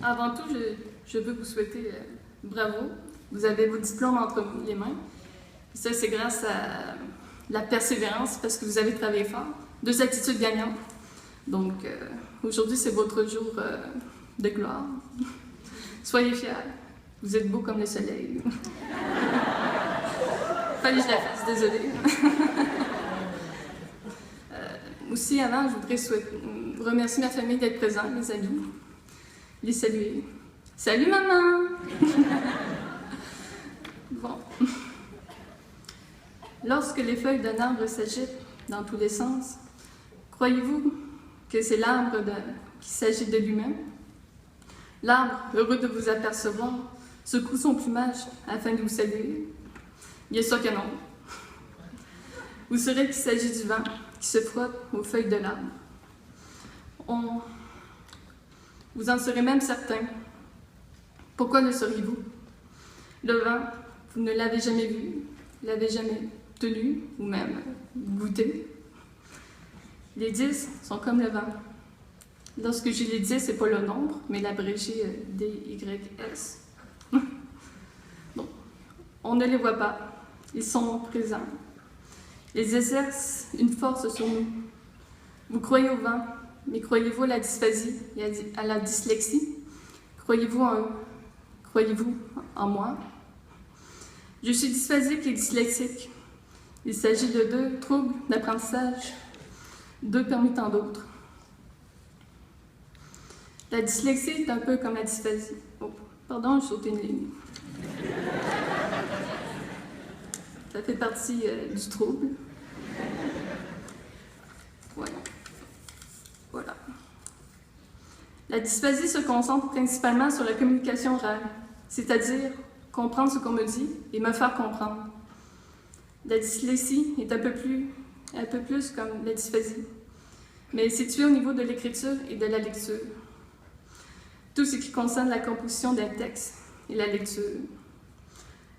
Avant tout, je veux vous souhaiter bravo. Vous avez vos diplômes entre les mains. Et ça, c'est grâce à la persévérance, parce que vous avez travaillé fort. 2 attitudes gagnantes. Donc, aujourd'hui, c'est votre jour de gloire. Soyez fiers. Vous êtes beaux comme le soleil. Fallait que je la fasse, désolée. Aussi, avant, je voudrais remercier ma famille d'être présente, mes amis. Les saluer. Salut, maman! Bon. Lorsque les feuilles d'un arbre s'agitent dans tous les sens, croyez-vous que c'est l'arbre qui s'agite de lui-même? L'arbre, heureux de vous apercevoir, secoue son plumage afin de vous saluer? Bien sûr que non. Vous saurez qu'il s'agit du vent qui se frotte aux feuilles de l'arbre. Vous en serez même certain. Pourquoi le sauriez-vous? Le vent, vous ne l'avez jamais vu, l'avez jamais tenu ou même goûté. Les 10 sont comme le vent. Lorsque j'ai les 10, c'est pas le nombre, mais l'abrégé DYS. Bon, on ne les voit pas, ils sont présents. Ils exercent une force sur nous. Vous croyez au vent, mais croyez-vous à la dysphasie et à la dyslexie? Croyez-vous en eux? Croyez-vous en moi? Je suis dysphasique et dyslexique. Il s'agit de 2 troubles d'apprentissage, 2 parmi tant d'autres. La dyslexie est un peu comme la dysphasie. Oh, pardon, j'ai sauté une ligne. Ça fait partie du trouble. Voilà. La dysphasie se concentre principalement sur la communication orale, c'est-à-dire comprendre ce qu'on me dit et me faire comprendre. La dyslexie est un peu plus comme la dysphasie, mais située au niveau de l'écriture et de la lecture. Tout ce qui concerne la composition d'un texte et la lecture.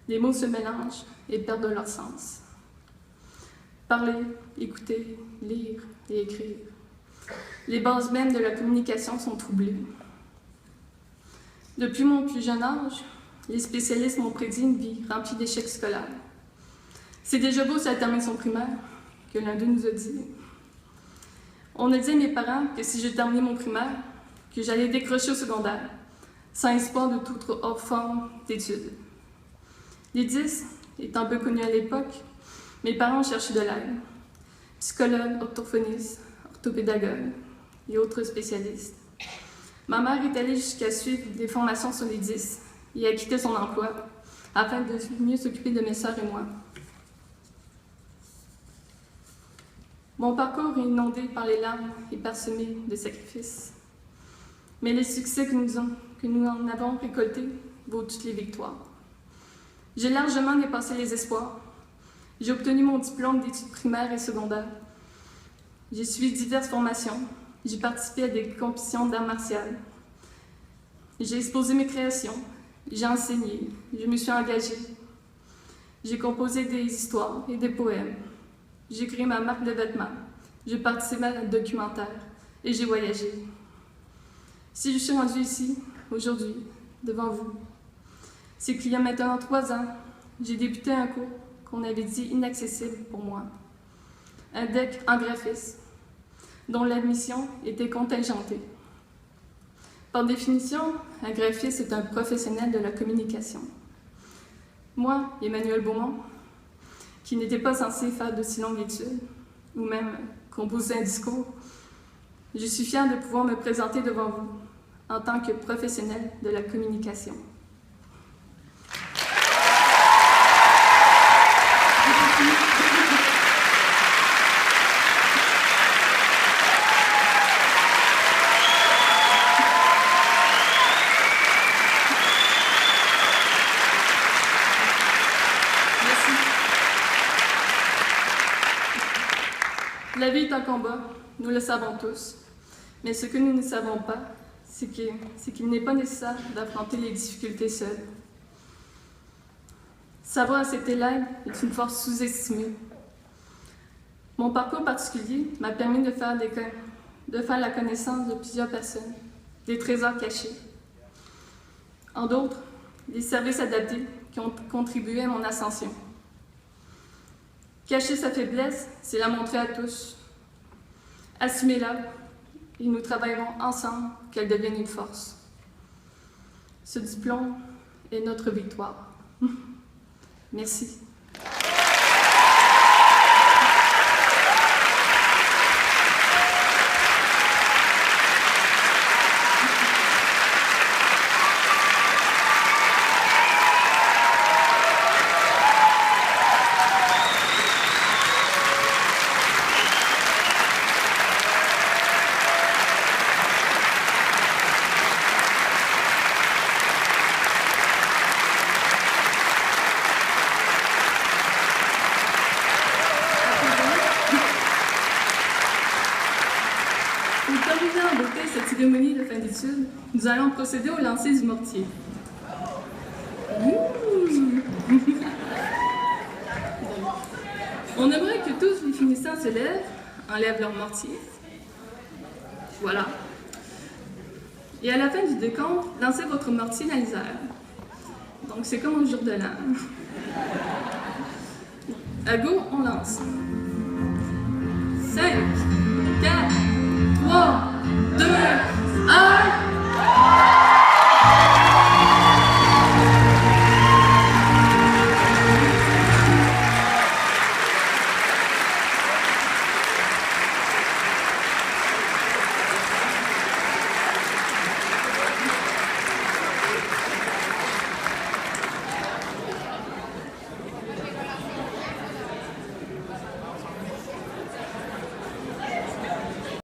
Les mots se mélangent et perdent leur sens. Parler, écouter, lire et écrire. Les bases mêmes de la communication sont troublées. Depuis mon plus jeune âge, les spécialistes m'ont prédit une vie remplie d'échecs scolaires. C'est déjà beau si elle termine son primaire, que l'un d'eux nous a dit. On a dit à mes parents que si je terminais mon primaire, que j'allais décrocher au secondaire, sans espoir de toute autre forme d'études. Les 10 étant peu connus à l'époque, mes parents ont cherché de l'aide. Psychologues, orthophonistes, orthopédagogues et autres spécialistes. Ma mère est allée jusqu'à suivre des formations sur les 10 et a quitté son emploi afin de mieux s'occuper de mes sœurs et moi. Mon parcours est inondé par les larmes et parsemé de sacrifices. Mais les succès que nous en avons récoltés vaut toutes les victoires. J'ai largement dépassé les espoirs. J'ai obtenu mon diplôme d'études primaires et secondaires. J'ai suivi diverses formations. J'ai participé à des compétitions d'arts martiaux. J'ai exposé mes créations. J'ai enseigné. Je me suis engagée. J'ai composé des histoires et des poèmes. J'ai créé ma marque de vêtements. J'ai participé à un documentaire et j'ai voyagé. Si je suis rendue ici, aujourd'hui, devant vous, c'est qu'il y a maintenant 3 ans, j'ai débuté un cours qu'on avait dit inaccessible pour moi. Un DEC en graphisme, dont l'admission était contingentée. Par définition, un graphiste est un professionnel de la communication. Moi, Emmanuel Beaumont, qui n'était pas censé faire de si longues études, ou même composer un discours, je suis fière de pouvoir me présenter devant vous en tant que professionnel de la communication. La vie est un combat, nous le savons tous, mais ce que nous ne savons pas, c'est qu'il n'est pas nécessaire d'affronter les difficultés seuls. Savoir accepter l'aide est une force sous-estimée. Mon parcours particulier m'a permis de faire la connaissance de plusieurs personnes, des trésors cachés. En d'autres, les services adaptés qui ont contribué à mon ascension. Cacher sa faiblesse, c'est la montrer à tous. Assumez-la et nous travaillerons ensemble qu'elle devienne une force. Ce diplôme est notre victoire. Merci. Pour terminer en beauté cette cérémonie de fin d'études, nous allons procéder au lancer du mortier. On aimerait que tous les finissants se lèvent, enlèvent leur mortier. Voilà. Et à la fin du décompte, lancez votre mortier dans les airs. Donc c'est comme au jour de l'an. À go, on lance. 5.